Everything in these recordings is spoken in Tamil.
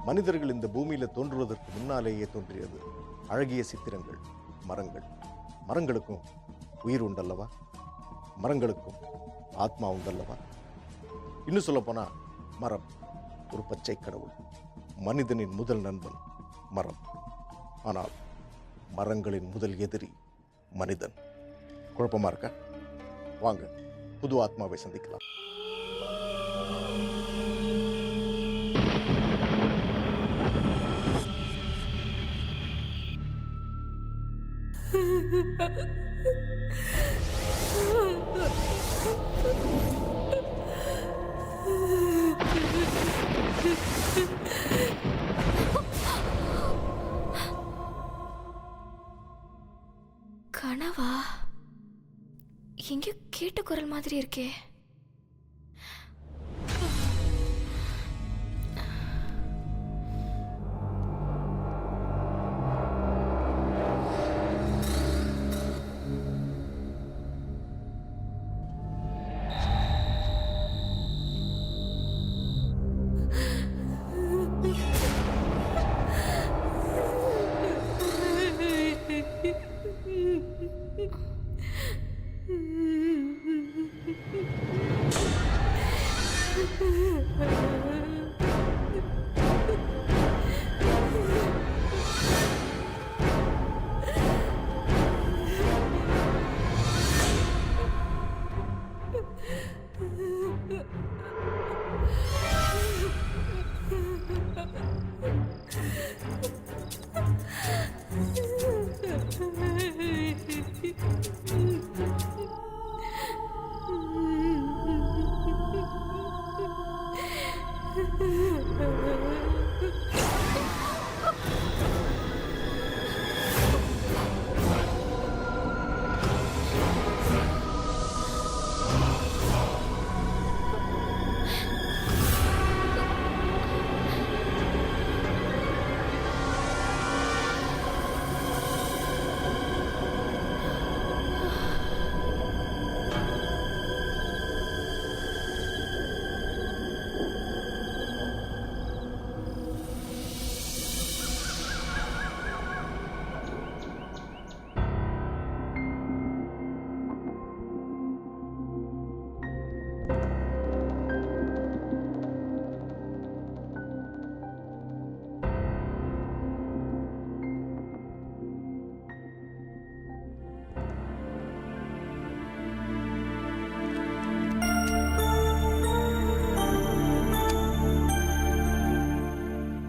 மனிதர்கள் இந்த பூமியில தோன்றுவதற்கு முன்னாலேயே தோன்றியது அழகிய சித்திரங்கள், மரங்கள். மரங்களுக்கும் உயிர் உண்டல்லவா? மரங்களுக்கும் ஆத்மா உண்டல்லவா? இன்னும் சொல்ல போனா மரம் ஒரு பச்சை கடவுள். மனிதனின் முதல் நண்பன் மரம். ஆனால் மரங்களின் முதல் எதிரி மனிதன். குழப்பமா இருக்கா? வாங்க புது ஆத்மாவை சந்திக்கலாம். கனவா? எங்கேயோ கேட்ட குரல் மாதிரி இருக்கே.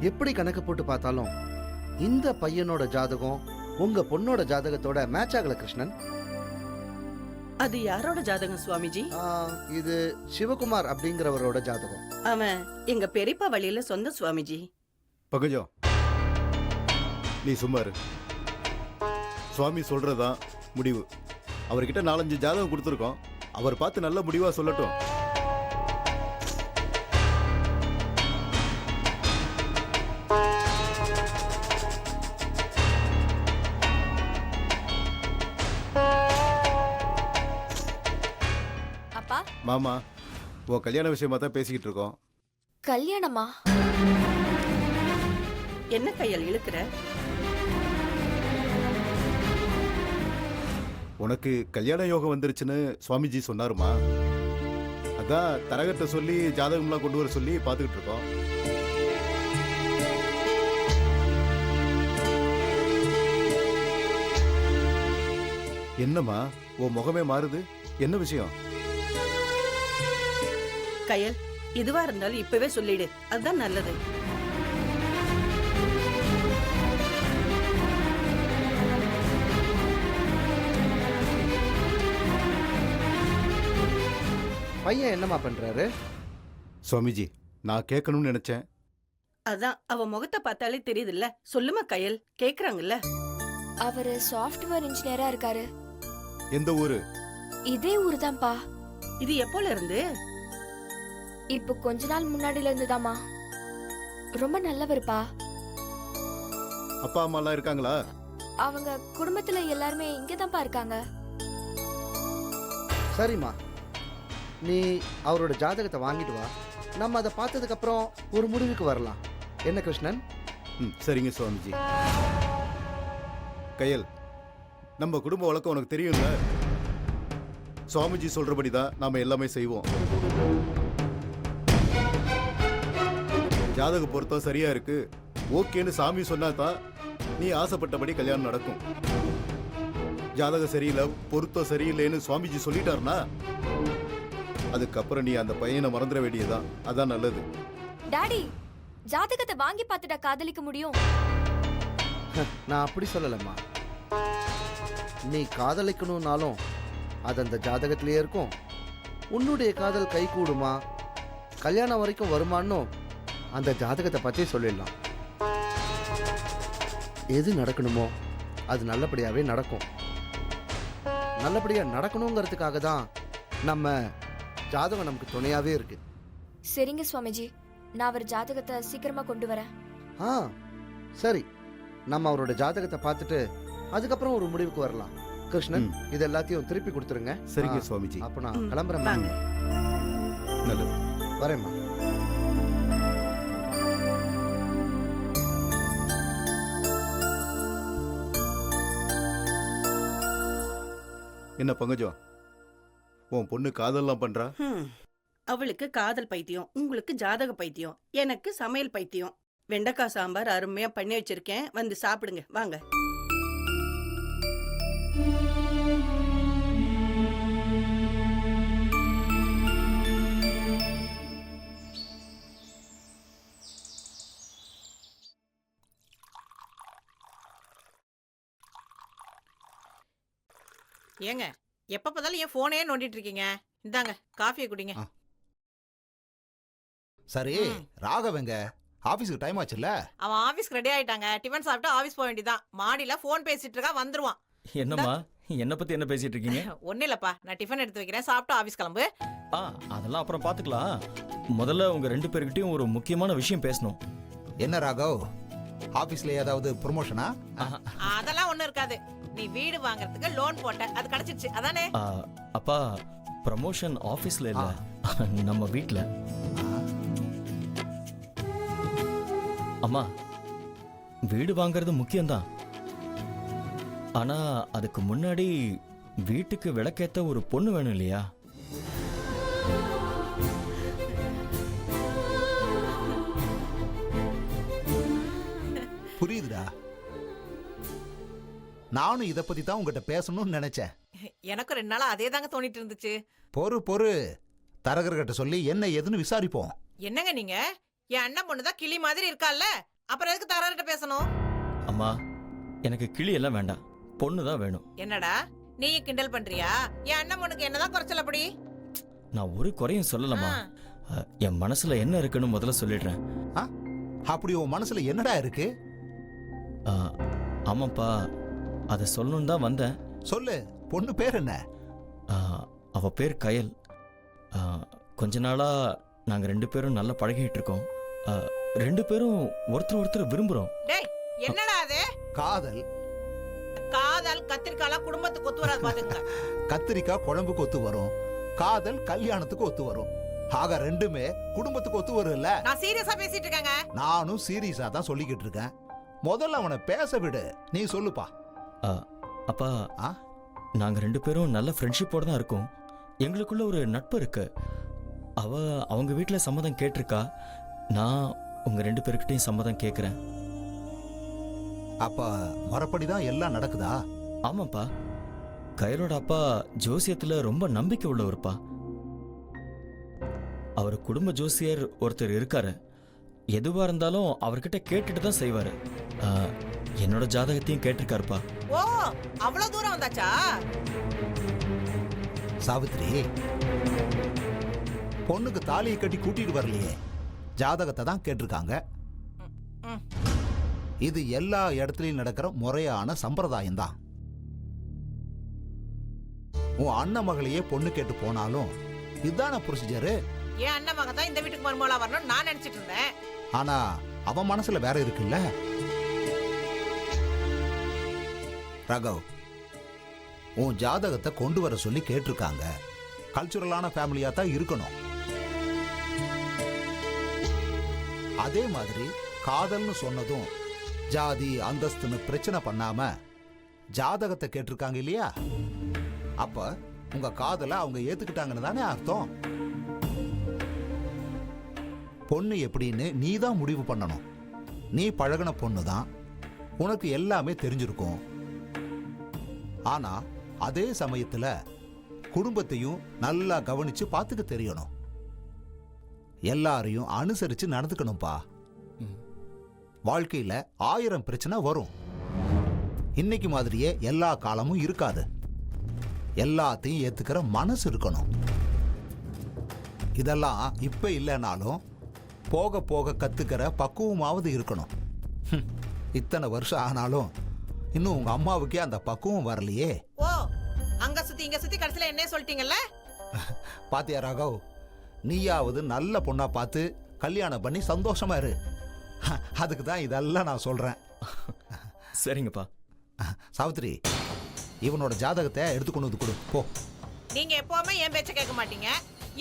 எப்படி கணக்கு போட்டு பார்த்தாலும் இந்த பையனோட ஜாதகம் உங்க பொண்ணோட ஜாதகத்தோட மேட்ச் ஆகல கிருஷ்ணன். அது யாரோட ஜாதகம் சுவாமிஜி? இது சிவகுமார் அப்படிங்கிறவரோட ஜாதகம். அவன் எங்க பெரியப்பா வழியில சொந்த சுவாமிஜி. பங்கஜம், நீ சும்மா இரு. சுவாமி சொல்றதுதான் முடிவு. அவர்கிட்ட 4-5 ஜாதகம் கொடுத்துருக்கோம். அவர் பார்த்து நல்ல முடிவா சொல்லட்டும். அப்பா, மாமா, உன் கல்யாண விஷயமா தான் பேசிக்கிட்டு இருக்கோம். கல்யாணமா? என்ன கையால் இழுக்கிற? உனக்கு கல்யாண யோகம் வந்துருச்சுன்னு சுவாமிஜி சொன்னாருமா. அதான் தரகத்தை சொல்லி ஜாதகம்லாம் கொண்டு வர சொல்லி பார்த்துக்கிட்டு இருக்கோம். என்னம்மா உன் முகமே மாறுது? என்ன விஷயம்? கையல், இதுவா இருந்தாலும் இப்பவே சொல்லிடு, அதுதான் நல்லது. பையன் என்னமா பண்றாரு? சுவாமிஜி, நான் கேட்கணும்னு நினைச்சேன். அதான் அவ முகத்தை பார்த்தாலே தெரியுதுல்ல. சொல்லுமா கையல், கேக்குறாங்கல்ல. அவரு சாஃப்ட்வேர் இன்ஜினியரா இருக்காரு. எந்த ஊரு? இதே ஊரு தான்ப்பா. இது எப்போல இருந்து? இப்போ கொஞ்ச நாள் முன்னாடில இருந்துதாமா. ரொம்ப நல்லவருப்பா. அப்பா அம்மா எல்லாம் இருக்காங்களா? அவங்க குடும்பத்துல எல்லாருமே இங்கதான்ப்பா இருக்காங்க. சரிம்மா, நீ அவரோட ஜாதகத்தை வாங்கிட்டு வா. நம்ம அதை பார்த்ததுக்கு அப்புறம் ஒரு முடிவுக்கு வரலாம். என்ன கிருஷ்ணன்? சரிங்க சுவாமிஜி. கையல், நம்ம குடும்ப வழக்கம் உனக்கு தெரியும்ல. சுவாமிஜி சொல்றபடி தான் நாம எல்லாமே செய்வோம். ஜாதக பொருத்தம் சரியா இருக்கு, ஓகேன்னு சாமி சொன்னா தான் நீ ஆசைப்பட்டபடி கல்யாணம் நடக்கும். ஜாதகம் சரியில்லை, பொருத்தம் சரியில்லைன்னு சுவாமிஜி சொல்லிட்டாருன்னா அதுக்கப்புறம் நீ அந்த பையனை மறந்துட வேண்டியதுதான். அதான் நல்லது. டாடி, ஜாதகத்தை வாங்கி பார்த்துட்டா காதலிக்க முடியும்? நான் அப்படி சொல்லலம்மா. நீ காதலிக்கணும்னாலும் அது அந்த ஜாதகத்திலேயே இருக்கும். உன்னுடைய காதல் கை கூடுமா, கல்யாணம் வரைக்கும் வருமானோ அந்த ஜாதகத்தை பற்றி சொல்லிடலாம். எது நடக்கணுமோ அது நல்லபடியாகவே நடக்கும். நல்லபடியாக நடக்கணுங்கிறதுக்காக தான் நம்ம ஜாதகம் நமக்கு துணையாகவே இருக்கு. சரிங்க சுவாமிஜி, நான் அவர் ஜாதகத்தை சீக்கிரமா கொண்டு வரேன். ஆ சரி, நம்ம அவரோட ஜாதகத்தை பார்த்துட்டு அதுக்கப்புறம் ஒரு முடிவுக்கு வரலாம். கிருஷ்ணன், இது எல்லாத்தையும் திருப்பி கொடுத்துருங்க. சரிங்க ஆ, சுவாமிஜி. அப்போ நான் ம், கிளம்புறேன். வாங்க. நல்லது. வரேம்மா. என்ன பங்கஜம், உன் பொண்ணு காதல்லாம் பண்றா? அவளுக்கு காதல் பைத்தியம், உங்களுக்கு ஜாதக பைத்தியம், எனக்கு சமையல் பைத்தியம். வெண்டைக்காய் சாம்பார் அருமையா பண்ணி வச்சிருக்கேன், வந்து சாப்பிடுங்க வாங்க. ஏங்க எப்ப பார்த்தாலும் என் போனே நோண்டிட்டு இருக்கீங்க. இந்தாங்க காஃபியை குடிங்க. சரி, ம். ராகவங்க ஆபீஸ்க்கு டைம் ஆச்சுல்ல? அவன் ஆபீஸ்க்கு ரெடி ஆயிட்டாங்க. டிஃபன் சாப்பிட்டு ஆபீஸ் போக வேண்டியதான். மாடியில போன் பேசிட்டு இருக்கா, வந்துருவான். என்னம்மா, என்ன பத்தி என்ன பேசிட்டு இருக்கீங்க? ஒன்னும் இல்லப்பா, நான் டிஃபன் எடுத்து வைக்கிறேன், சாப்பிட்டு ஆபீஸ் கிளம்பு. ஆ, அதெல்லாம் அப்புறம் பாத்துக்கலாம். முதல்ல உங்க 2 பேர்கிட்டயும் ஒரு முக்கியமான விஷயம் பேசணும். என்ன ராகவ், ஆபீஸ்ல ஏதாவது ப்ரமோஷனா? அதெல்லாம் ஒண்ணும் இருக்காது. நீ வீடு வாங்குறதுக்கு லோன் போட்ட, அது கிடைச்சிருச்சு அதானே? ஆ, அப்பா, ப்ரமோஷன் ஆபீஸ்ல இல்ல, நம்ம வீட்ல. அம்மா, வீடு வாங்குறது முக்கியம்தான். ஆனா அதுக்கு முன்னாடி வீட்டுக்கு விளக்கேத்த ஒரு பொண்ணு வேணும் இல்லையா? புரியுதுடா. நானும் இத பத்தி தான் உங்ககிட்ட பேசணும்னு நினைச்சேன். எனக்கு 2 நாளா அதே தாங்க தோணிட்டு இருந்துச்சு. பொறு தரகர்கிட்ட சொல்லி என்ன ஏதுன்னு விசாரிப்போம். என்னங்க நீங்க, என் அண்ணன் பொண்ணுதான் கிளி மாதிரி இருக்கால்ல, அப்புறம் எதுக்கு தரர்கிட்ட பேசணும்? அம்மா, எனக்கு கிளி எல்லாம் வேண்டாம், பொண்ணு தான் வேணும். என்னடா நீ கிண்டல் பண்றியா? என் அண்ணன் பொண்ணுக்கு என்னதான் குறைச்சல் அப்படி? நான் ஒரு குறையும் சொல்லலம்மா. என் மனசுல என்ன இருக்குன்னு முதல்ல சொல்லிடுறேன். அப்படி உன் மனசுல என்னடா இருக்கு? ஆ, ஆமாப்பா, அதை சொல்லணும்னு தான் வந்தேன். சொல்லு, பொண்ணு பேர் என்ன? ஆ, அவ பேர் கயல். ஆ, கொஞ்ச நாளா நாங்க 2 பேரும் நல்லா பழகிட்டு இருக்கோம். 2 பேரும் ஒருத்தர் விரும்புறோம். டேய், என்னடா அது? காதல். காதல் கத்திரிக்காலாம் குடும்பத்துக்கு ஒத்து வராது பாத்துங்க. கத்திரிக்காய் குழம்புக்கு ஒத்து வரும், காதல் கல்யாணத்துக்கு ஒத்து வரும். ஆக 2மே குடும்பத்துக்கு ஒத்து வரும்ல. நான் சீரியஸா பேசிட்டு இருக்கேங்க. நானும் சீரியஸா தான் சொல்லிக்கிட்டு இருக்கேன். முதல்ல அவனை பேச விடு, நீ சொல்லுப்பா. அப்பா, ஆ? நாங்க 2 பேரும் நல்ல ஃப்ரெண்ட்ஷிப்போட தான் இருக்கோம். எங்களுக்குள்ள ஒரு நட்பு இருக்கு. அவங்க வீட்டுல சம்மதம் கேட்டிருக்கா. நான் உங்க 2 பேருக்கிட்டையும் சம்மதம் கேட்கிறேன். அப்ப முறைப்படிதான் எல்லாம் நடக்குதா? ஆமாப்பா, கயலோட அப்பா ஜோசியத்துல ரொம்ப நம்பிக்கை உள்ளவர்ப்பா. அவர் குடும்ப ஜோசியர் ஒருத்தர் இருக்காரு. எதுவா இருந்தாலும் அவர்கிட்ட கேட்டுட்டு தான் செய்வாரு. என்னோட ஜாதகத்தையும் கேட்டிருக்காருப்பா. ஓ, அவ்வளவு தூரம் வந்தாச்சா? சாவித்ரி, பொண்ணுக்கு தாலியை கட்டி கூட்டிட்டு வரலையே, ஜாதகத்தை தான் கேட்டிருக்காங்க. ம். இது எல்லா இடத்துலயும் நடக்கிற முறையான சம்பிரதாயம் தான். உன் அண்ணன் மகளையே பொண்ணு கேட்டு போனாலும் இதுதான ப்ரொசீஜரு. என் அண்ணன் மகன் தான் இந்த வீட்டுக்கு மருமகளா வரணும்னு நான் நினைச்சிட்டு இருந்தேன். ஆனா அவன் மனசுல வேற இருக்குல்ல. ராகவ், உன் ஜாதகத்தை கொண்டு வர சொல்லி கேட்டிருக்காங்க. கல்ச்சுரலான ஃபேமிலியா தான் இருக்கணும். அதே மாதிரி காதல்னு சொன்னதும் ஜாதி அந்தஸ்துன்னு பிரச்சனை பண்ணாம ஜாதகத்தை கேட்டிருக்காங்க இல்லையா? அப்ப உங்க காதலை அவங்க ஏத்துக்கிட்டாங்கன்னு தானே அர்த்தம். பொண்ணு எப்படின்னு நீ தான் முடிவு பண்ணணும். நீ பழகின பொண்ணு தான், உனக்கு எல்லாமே தெரிஞ்சிருக்கும். ஆனா அதே சமயத்துல குடும்பத்தையும் நல்லா கவனிச்சு பார்த்துக்க தெரியணும். எல்லாரையும் அனுசரிச்சு நடந்துக்கணும்பா. வாழ்க்கையில 1000 பிரச்சனை வரும். இன்னைக்கு மாதிரியே எல்லா காலமும் இருக்காது. எல்லாத்தையும் ஏத்துக்கிற மனசு இருக்கணும். இதெல்லாம் இப்ப இல்லைனாலும் போக போக கத்துக்கிற பக்குவமாவது இருக்கணும். இத்தனை வருஷம் ஆனாலும் இன்னும் உங்க அம்மாவுக்கே அந்த பக்குவம் வரலையே. ஓ, அங்க சுத்தி இங்க சுத்தி கடைசியில என்ன சொல்லிட்டீங்கல்ல? பாத்தியா ராகவ், நீயாவது நல்ல பொண்ணா பார்த்து கல்யாணம் பண்ணி சந்தோஷமா இரு. அதுக்கு தான் இதெல்லாம் நான் சொல்றேன். சரிங்கப்பா. சாவித்ரி, இவனோட ஜாதகத்தை எடுத்து கொண்டு வந்து கொடு போ. நீங்க எப்பவுமே என் பேச்ச கேட்க மாட்டீங்க.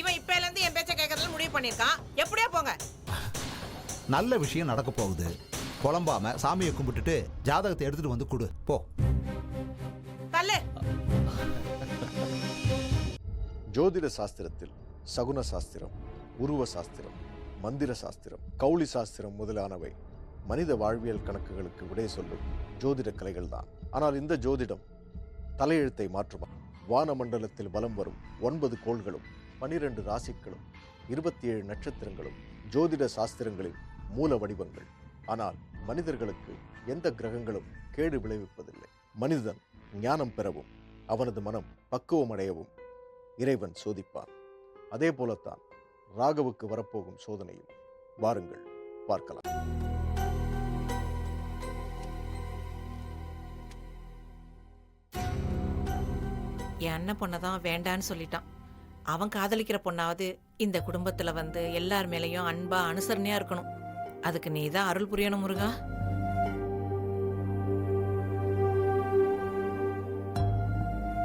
இவன் இப்பல இருந்து என் பேச்ச கேட்கறதுல முடிவு பண்ணிருக்கான். எப்படியா போங்க. நல்ல விஷயம் நடக்க போகுது. குழம்பாம சாமியை கும்பிட்டுட்டு ஜாதகத்தை எடுத்துட்டு வந்து கொடு போ. தள்ளு. ஜோதிட சாஸ்திரத்தில் சகுன சாஸ்திரம், உருவ சாஸ்திரம், மந்திர சாஸ்திரம், கௌளி சாஸ்திரம் முதலானவை மனித வாழ்வியல் கணக்குகளுக்கு விடை சொல்லும் ஜோதிட கலைகள் தான். ஆனால் இந்த ஜோதிடம் தலையெழுத்தை மாற்றுமா? வானமண்டலத்தில் வலம் வரும் 9 கோள்களும் 12 ராசிகளும் 27 நட்சத்திரங்களும் ஜோதிட சாஸ்திரங்களின் மூல வடிவங்கள். ஆனால் மனிதர்களுக்கு எந்த கிரகங்களும் கேடு விளைவிப்பதில்லை. மனிதன் ஞானம் பெறவும் அவனது மனம் பக்குவமடையவும் இறைவன் சோதிப்பான். அதே போலத்தான் ராகவுக்கு வரப்போகும் சோதனையும். வாருங்கள் பார்க்கலாம். என் அண்ணன் பொண்ணதான் வேண்டான்னு சொல்லிட்டான். அவன் காதலிக்கிற பொண்ணாவது இந்த குடும்பத்துல வந்து எல்லார் மேலயும் அன்பா அனுசரணையா இருக்கணும். அதுக்கு நீ தான் அருள் புரியணும் முருகா.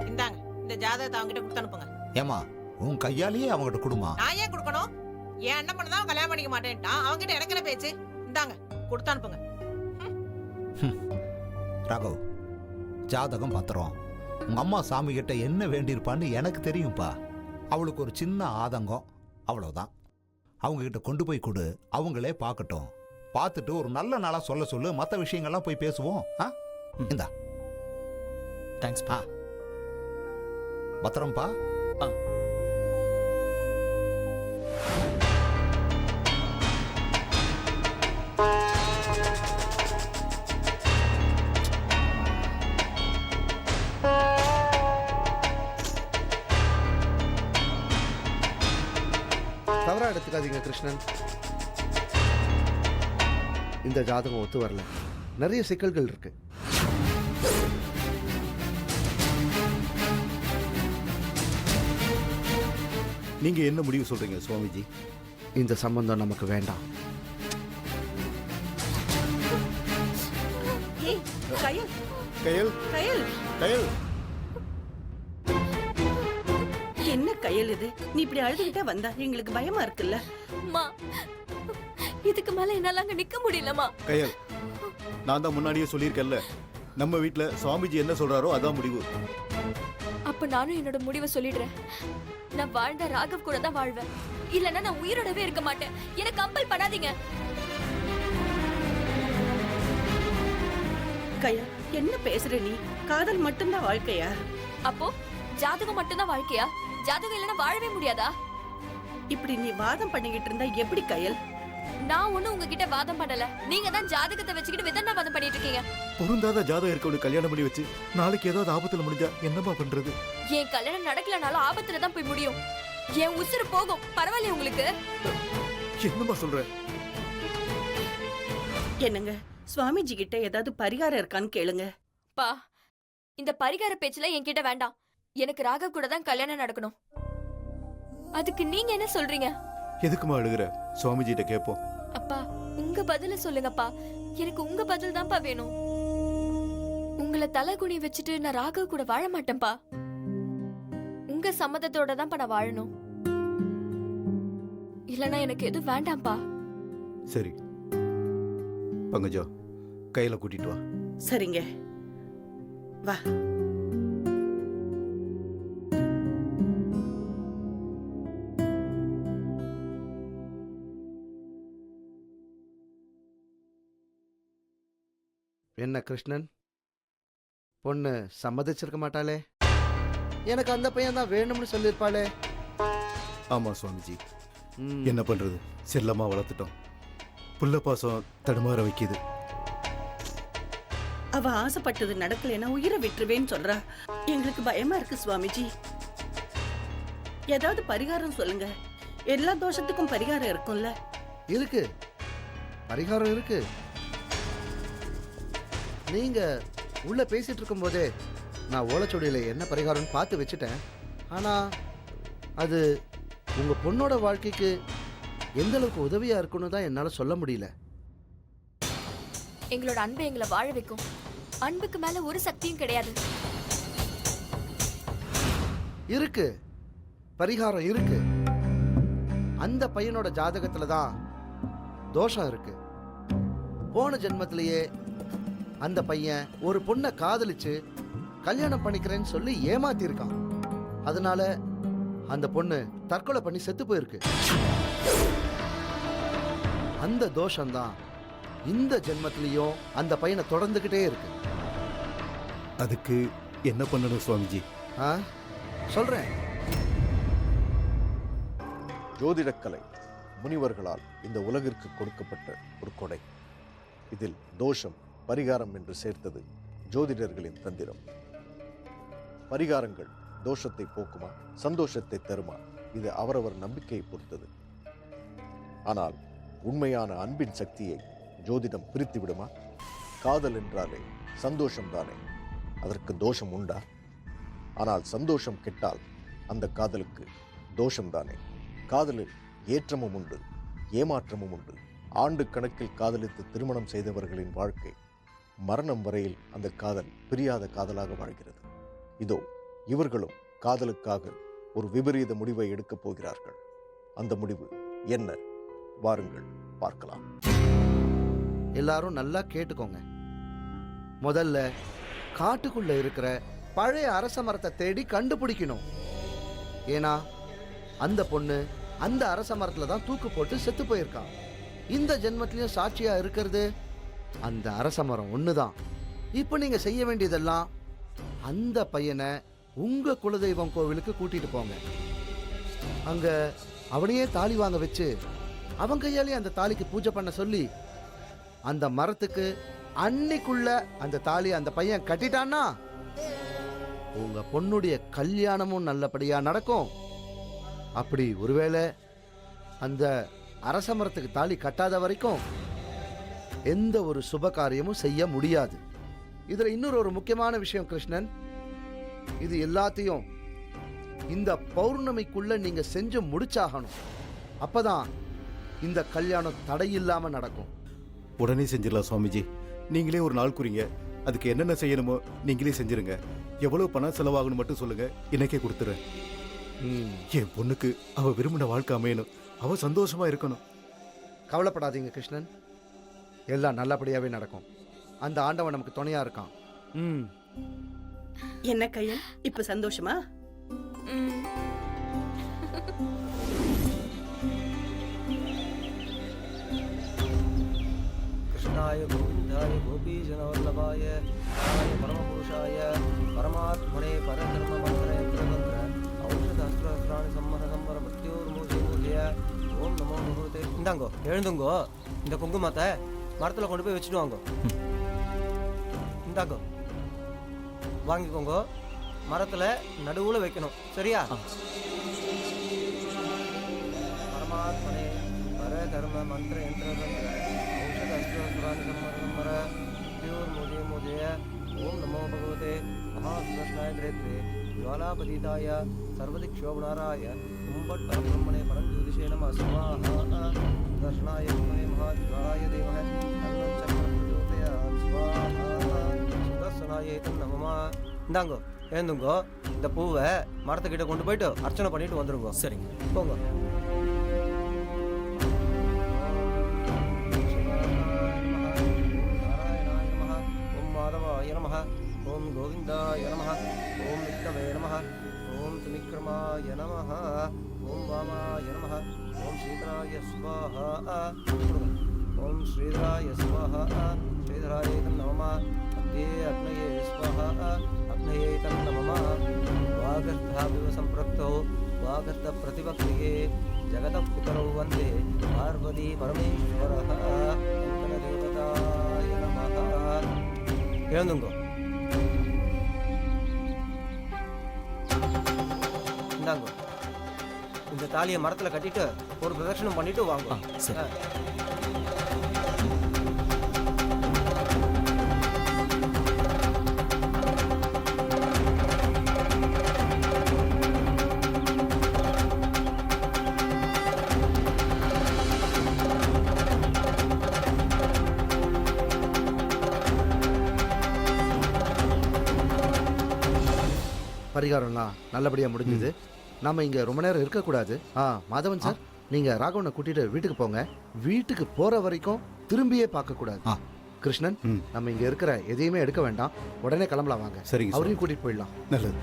இந்தாங்க, இந்த ஜாதகத்தை அவங்கிட்ட கொடுத்து அனுப்புங்க. ஏமா, உன் கையாலேயே அவங்ககிட்ட கொடுமா. நான் ஏன் கொடுக்கணும்? என் அண்ணன் பொண்ணு தான் கல்யாணம் பண்ணிக்க மாட்டேன்ட்டான். அவங்கிட்ட எனக்கு என்ன பேச்சு? இந்தாங்க, கொடுத்து அனுப்புங்க. ராகவ், ஜாதகம் பத்திரம். உங்க அம்மா சாமி கிட்ட என்ன வேண்டியிருப்பான்னு எனக்கு தெரியும்பா. அவளுக்கு ஒரு சின்ன ஆதங்கம், அவ்வளவுதான். அவங்க கிட்ட கொண்டு போய் கொடு, அவங்களே பார்க்கட்டும். பார்த்துட்டு ஒரு நல்ல நாளா சொல்ல சொல்லு, மற்ற விஷயங்கள்லாம் போய் பேசுவோம். இந்தா. தேங்க்ஸ்ப்பா. பத்திரம்ப்பா. தவறா எடுத்துக்காதீங்க கிருஷ்ணன். இந்த ஜாதகம் ஒத்து வரல. நிறைய சிக்கல்கள் இருக்கு. நீங்க என்ன முடிவு சொல்றீங்க சுவாமிஜி? இந்த சம்பந்தம் நமக்கு வேண்டாம். ஏய் கயல், கயல், கயல், கயல். என்ன கயல் இது? நீ இப்படி அழுதுகிட்டே வந்தா எங்களுக்கு பயமா இருக்குல்ல? அம்மா, இதுக்கு மேல என்னால அங்க நிக்க முடியலமா. கயல், நான் தான் முன்னாடியே சொல்லியிருக்கேன்ல, நம்ம வீட்ல சுவாமிஜி என்ன சொல்றாரோ அதான் முடிவு. அப்ப நானும் என்னோட முடிவை சொல்லிடுறேன். நான் வாழ்ந்த ராகவ் கூட தான் வாழ்வேன். இல்லன்னா நான் உயிரோடவே இருக்க மாட்டேன். என்ன கம்பல் பண்ணாதீங்க. கயல், என்ன பேசுற நீ? காதல் மட்டும்தான் வாழ்க்கையா? அப்போ ஜாதகம் மட்டும்தான் வாழ்க்கையா? ஜாதகம் இல்லைன்னா வாழவே முடியாதா? இப்படி நீ வாதம் பண்ணிக்கிட்டு இருந்தா எப்படி கயல்? நான் ஒண்ணும் உங்ககிட்ட வாதம் பண்ணல. நீங்க தான் ஜாதகத்தை வச்சுக்கிட்டு விதண்டா வாதம் பண்ணிட்டு இருக்கீங்க. பொருந்தாத ஜாதகம் இருக்கவனுக்கு கல்யாணம் பண்ணி வச்சு நாளைக்கு ஏதாவது ஆபத்துல முடிஞ்சா என்னமா பண்றது? என் கல்யாணம் நடக்கலனாலும் ஆபத்துல தான் போய் முடியும். என் உசுறு போகும். பரவாயில்ல உங்களுக்கு? என்னமா சொல்ற? என்னங்க, சுவாமிஜி கிட்ட ஏதாவது பரிகாரம் இருக்கான்னு கேளுங்க. பா, இந்த பரிகார பேச்சுல என்கிட்ட வேண்டாம். எனக்கு ராகவ் கூட தான் கல்யாணம் நடக்கணும். அதுக்கு நீங்க என்ன சொல்றீங்க? எதுக்குமா அழுகுற? சுவாமிஜிட்ட கேட்போம். அப்பா, உங்க பதில சொல்லுங்கப்பா. எனக்கு உங்க பதில் தான்ப்பா வேணும். உங்களை தலைகுனி வச்சுட்டு நான் ராகவ் கூட வாழ மாட்டேன்ப்பா. உங்க சம்மதத்தோட தான்ப்பா நான் வாழணும். இல்லனா எனக்கு எதுவும் வேண்டாம்ப்பா. சரி, பங்கஜோ கையில் கூட்டிட்டு வா. சரிங்க, வா. என்ன கிருஷ்ணன், பொண்ணு சம்மதிச்சிருக்க மாட்டாளே? எனக்கு அந்த பையன் தான் வேணும்னு சொல்லியிருப்பாளே. ஆமாம் சுவாமிஜி, ம், என்ன பண்ணுறது, செல்லமாக வளர்த்துட்டோம். புள்ள பாசம் தடுமாற வைக்கிது. அவ ஆசைப்பட்டது நடக்கலைன்னா உயிரை விட்டுருவேன்னு சொல்றா. எங்களுக்கு பயமா இருக்கு சுவாமிஜி. ஏதாவது பரிகாரம் சொல்லுங்க. எல்லா தோஷத்துக்கும் பரிகாரம் இருக்கும்ல? இருக்கு, பரிகாரம் இருக்கு. நீங்க உள்ள பேசிட்டு இருக்கும் போதே நான் ஓலைச்சுவடியில என்ன பரிகாரம்னு பார்த்து வச்சுட்டேன். ஆனா அது உங்க பொண்ணோட வாழ்க்கைக்கு எந்த அளவுக்கு உதவியா இருக்குன்னு தான் என்னால சொல்ல முடியல. எங்களோட அன்பு எங்களை வாழ வைக்கும். அன்புக்கு மேல ஒரு சக்தியும் கிடையாது. இருக்கு, பரிகாரம் இருக்கு. அந்த பையனோட ஜாதகத்துல தான் தோஷம் இருக்கு. போன ஜென்மத்திலேயே அந்த பையன் ஒரு பொண்ணை காதலிச்சு கல்யாணம் பண்ணிக்கிறேன்னு சொல்லி ஏமாத்திருக்கான். அதனால அந்த பொண்ணு தற்கொலை பண்ணி செத்து போயிருக்கு. அந்த தோஷம்தான் இந்த ஜென்மத்திலையும் அந்த பையனை தொடர்ந்துகிட்டே இருக்கு. அதுக்கு என்ன பண்ணணும் சுவாமிஜி? சொல்றேன். ஜோதிடக்கலை முனிவர்களால் இந்த உலகிற்கு கொடுக்கப்பட்ட ஒரு கொடை. இதில் தோஷம் பரிகாரம் என்று சேர்த்தது ஜோதிடர்களின் தந்திரம். பரிகாரங்கள் தோஷத்தை போக்குமா, சந்தோஷத்தை தருமா, இது அவரவர் நம்பிக்கையை பொறுத்தது. ஆனால் உண்மையான அன்பின் சக்தியை ஜோதிடம் பிரித்து விடுமா? காதல் என்றாலே சந்தோஷம்தானே, அதற்கு தோஷம் உண்டா? ஆனால் சந்தோஷம் கெட்டால் அந்த காதலுக்கு தோஷம்தானே. காதலில் ஏற்றமும் உண்டு, ஏமாற்றமும் உண்டு. ஆண்டு கணக்கில் காதலித்து திருமணம் செய்தவர்களின் வாழ்க்கை மரணம் வரையில் அந்த காதல் பிரியாத காதலாக வாழ்கிறது. இதோ இவர்களும் காதலுக்காக ஒரு விபரீத முடிவை எடுக்கப் போகிறார்கள். அந்த முடிவு என்ன? வாருங்கள் பார்க்கலாம். எல்லாரும் நல்லா கேட்டுக்கோங்க. முதல்ல காட்டுக்குள்ள இருக்கிற பழைய அரச மரத்தை தேடி கண்டுபிடிக்கணும். ஏன்னா அந்த பொண்ணு அந்த அரச மரத்துல தான் தூக்கு போட்டு செத்து போயிருக்கான். இந்த ஜென்மத்திலையும் சாட்சியா இருக்கிறது அந்த அரச மரம் ஒண்ணுதான். இப்போ நீங்க செய்ய வேண்டியதெல்லாம் அந்த பையனை உங்க குலதெய்வம் கோவிலுக்கு கூட்டிட்டு போங்க. அங்க அவனையே தாலி வாங்க வச்சு அவன் கையாலே அந்த தாலிக்கு பூஜை பண்ண சொல்லி அந்த மரத்துக்கு அன்னைக்குள்ள அந்த தாலி அந்த பையன் கட்டிட்டான்னா உங்க பொண்ணுடைய கல்யாணமும் நல்லபடியா நடக்கும். அப்படி ஒருவேளை அந்த அரச மரத்துக்கு தாலி கட்டாத வரைக்கும் எந்த ஒரு சுப காரியமும் செய்ய முடியாது. இதுல இன்னொரு ஒரு முக்கியமான விஷயம் கிருஷ்ணன், இது எல்லாத்தையும் இந்த பௌர்ணமிக்குள்ள நீங்க செஞ்சு முடிச்சாகணும். அப்பதான் இந்த கல்யாணம் தடையில்லாம நடக்கும். உடனே செஞ்சிடலாம் சுவாமிஜி. நீங்களே ஒரு நாள் குறிங்க, அதுக்கு என்னென்ன செய்யணுமோ நீங்களே செஞ்சிருங்க. எவ்வளவு பணம் செலவாகணும் மட்டும் சொல்லுங்க, இன்னைக்கே கொடுத்துறேன். என் பொண்ணுக்கு அவ விரும்பின வாழ்க்கை அமையணும், அவ சந்தோஷமா இருக்கணும். கவலைப்படாதீங்க கிருஷ்ணன், எல்லாம் நல்லபடியாவே நடக்கும். அந்த ஆண்டவன் நமக்கு துணையா இருக்கான். என்ன கையல், இப்ப சந்தோஷமா? ம். कृष्णाय गोविन्दाय गोपीजनवल्लभाय रामाय परमपुरुषाय परमात्मने परधर्ममन्त्रयन्त्रतन्त्र औषधहस्त्राणि संवर मृत्योर्मूर्तिमूर्तय ஓம் நமோ பகவதே. இந்தாங்கோ, எழுந்துங்கோ. இந்த குங்குமத்தை மரத்தில் கொண்டு போய் வச்சுட்டு வாங்கோ. இந்தாங்கோ, வாங்கிக்கோங்க. மரத்தில் நடுவில் வைக்கணும், சரியா? பரமாத்மனே பரதர்ம மந்திர யந்திரதந்திர औषधहस्त्राणि संवर मृत्योर्मूर्तिमूर्तय ஓம் நமோ பகவதே महाकृष्णाय ग्रेत्रे ज्वालापतिताय सर्वदिक्षोभनाराय कुम्भट्टब्रह्मणे परमज्योतिषे नमः स्वाहा दर्शनाय गुणे महाज्वालाय देवः तन्नं चक्रं प्रचोदयात् स्वाहा सुदर्शनाय नमः. இந்தாங்கோ, எழுந்துங்கோ. இந்த பூவை மரத்துக்கிட்ட கொண்டு போயிட்டு அர்ச்சனை பண்ணிட்டு வந்துருங்க. சரிங்க. போங்க. गोविन्दाय नमः ॐ विष्णवे नमः ॐ त्रिविक्रमाय नमः ॐ वामाय नमः ॐ श्रीधराय स्वाहा ॐ श्रीधराय स्वाहा श्रीधराय नमः अग्ने अग्नये स्वाहा अग्नये नमः वागर्थाविव सम्पृक्तौ वागर्थप्रतिपक्रिये जगतः पितरौ वन्दे पार्वती परमेश्वरः देवताय नमः எழுந்துங்கோ இந்தாங்கோ இந்த தாலியை மரத்துல கட்டிட்டு ஒரு பிரதட்சணம் பண்ணிட்டு வாங்க சரி. பரிகாரம்லாம் நல்லபடியாக முடிஞ்சுது. நம்ம இங்கே ரொம்ப நேரம் இருக்கக்கூடாது. மாதவன் சார், நீங்கள் ராகவனை கூட்டிட்டு வீட்டுக்கு போங்க. வீட்டுக்கு போகிற வரைக்கும் திரும்பியே பார்க்கக்கூடாது. கிருஷ்ணன், நம்ம இங்கே இருக்கிற எதையுமே எடுக்க வேண்டாம். உடனே கிளம்பலாம் வாங்க. சரிங்க. அவரையும் கூட்டிகிட்டு போயிடலாம். நல்லது.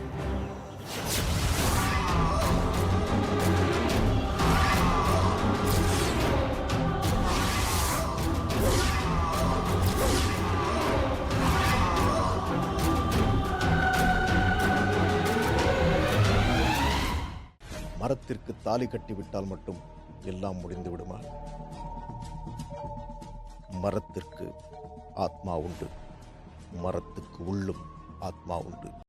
மரத்திற்கு தாலி கட்டிவிட்டால் மட்டும் எல்லாம் முடிந்து விடுமா? மரத்திற்கு ஆத்மா உண்டு, மரத்துக்கு உள்ளும் ஆத்மா உண்டு.